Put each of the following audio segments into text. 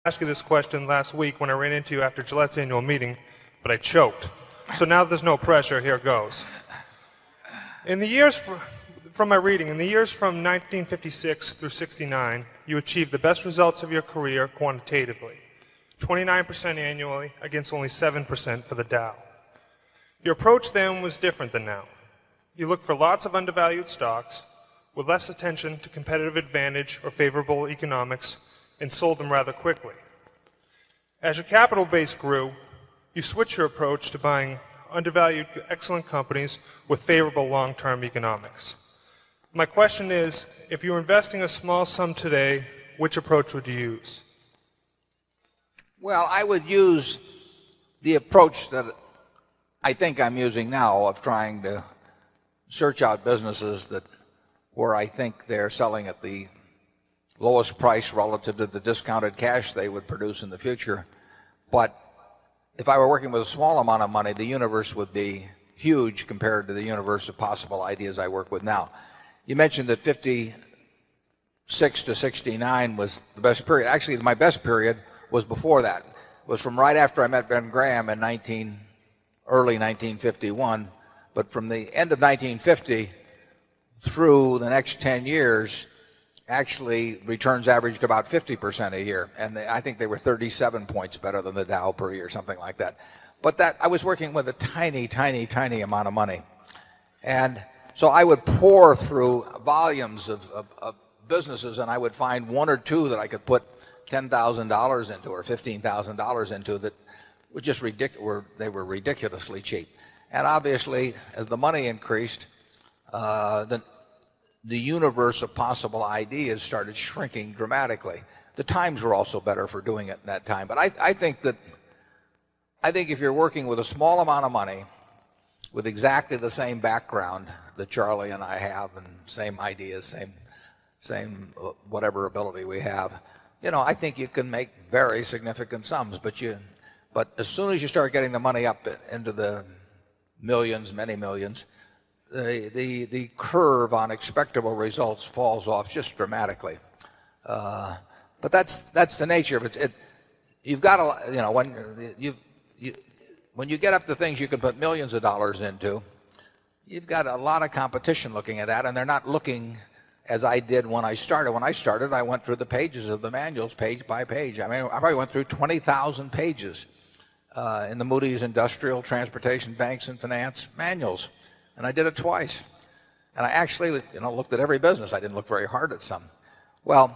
asked you this question last week when I ran into you after Gillette's annual meeting, but I choked. So now there's no pressure. Here goes. In the years, from my reading, in the years from 1956 through 69, you achieved the best results of your career quantitatively, 29% annually against only 7% for the Dow. Your approach then was different than now. You looked for lots of undervalued stocks with less attention to competitive advantage or favorable economics and sold them rather quickly. As your capital base grew, you switched your approach to buying undervalued, excellent companies with favorable long-term economics. My question is, if you were investing a small sum today, which approach would you use? Well, I would use the approach that I think I'm using now of trying to search out businesses that where I think they're selling at the lowest price relative to the discounted cash they would produce in the future. But if I were working with a small amount of money, the universe would be huge compared to the universe of possible ideas I work with now. You mentioned that 56 to 69 was the best period. Actually, my best period was before that. It was from right after I met Ben Graham in early 1951. But from the end of 1950 through the next 10 years, actually returns averaged about 50% a year. And I think they were 37 points better than the Dow per year, something like that. But that I was working with a tiny, tiny, tiny amount of money. And so I would pour through volumes of businesses, and I would find one or two that I could put $10,000 into or $15,000 into that were just ridiculous. They were ridiculously cheap. And obviously, as the money increased, the universe of possible ideas started shrinking dramatically. The times were also better for doing it in that time. But I think if you're working with a small amount of money, with exactly the same background that Charlie and I have, and same ideas, same whatever ability we have, I think you can make very significant sums. But as soon as you start getting the money up into the millions, many millions, the curve on expectable results falls off just dramatically. But that's the nature of it. You've got to, when you get up to things you can put millions of dollars into, you've got a lot of competition looking at that, and they're not looking as I did when I started. When I started, I went through the pages of the manuals page by page. I mean, I probably went through 20,000 pages in the Moody's Industrial, Transportation, Banks, and Finance manuals. And I did it twice. And I actually, looked at every business. I didn't look very hard at some. Well,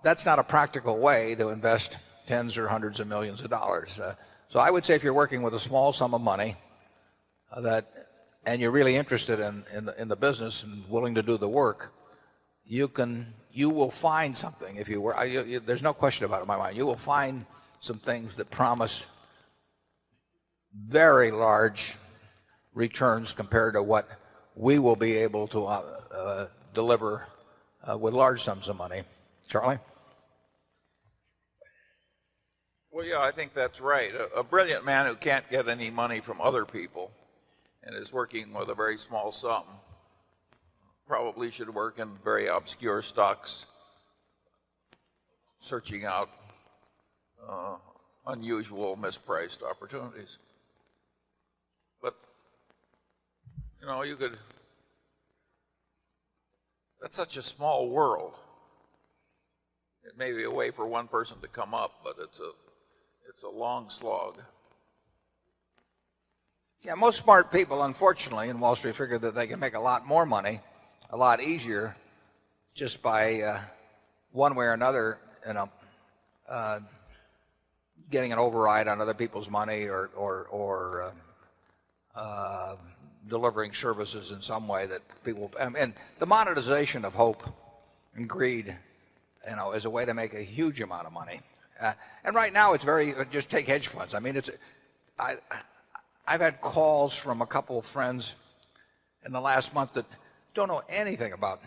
that's not a practical way to invest tens or hundreds of millions of dollars. So I would say if you're working with a small sum of money and you're really interested in the business and willing to do the work, you will find something. If you were, there's no question about it in my mind. You will find some things that promise very large returns compared to what we will be able to deliver with large sums of money. Charlie? Well, yeah, I think that's right. A brilliant man who can't get any money from other people and is working with a very small sum probably should work in very obscure stocks, searching out unusual, mispriced opportunities. But, that's such a small world. It may be a way for one person to come up, but it's a long slog. Yeah, most smart people, unfortunately, in Wall Street figure that they can make a lot more money, a lot easier, just by one way or another, getting an override on other people's money or delivering services in some way that people. And the monetization of hope and greed, is a way to make a huge amount of money. And right now, it's very. Just take hedge funds. I mean, I've had calls from a couple of friends in the last month that don't know anything about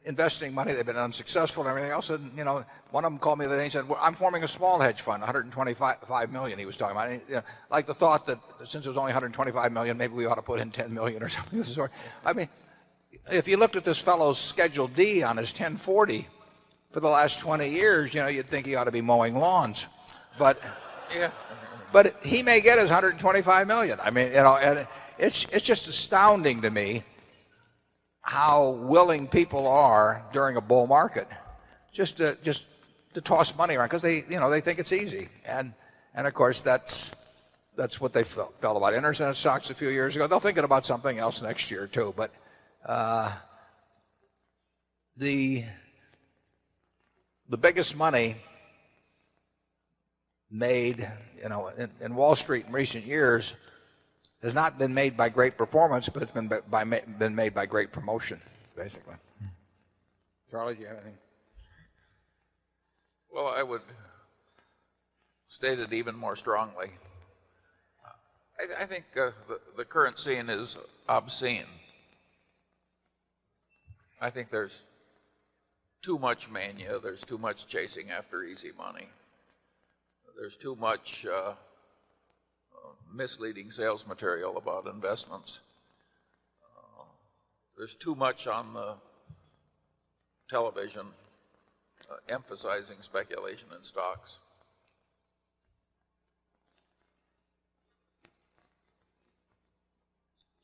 investing money. They've been unsuccessful and everything else. And one of them called me the other day and said, well, "I'm forming a small hedge fund, 125 million." He was talking about it. Like the thought that since it was only 125 million, maybe we ought to put in 10 million or something of the sort. I mean, if you looked at this fellow's Schedule D on his 1040, for the last 20 years, you'd think he ought to be mowing lawns. But Yeah. but he may get his 125 million. I mean, and it's just astounding to me how willing people are during a bull market just to toss money around because they think it's easy. And of course that's what they felt about internet stocks a few years ago. They'll think about something else next year too. But the biggest money made, in Wall Street in recent years has not been made by great performance, but it's been made by great promotion, basically. Charlie, do you have anything? Well, I would state it even more strongly. I think the current scene is obscene. I think there's too much mania. There's too much chasing after easy money. There's too much misleading sales material about investments. There's too much on the television emphasizing speculation in stocks.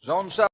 Zone 7.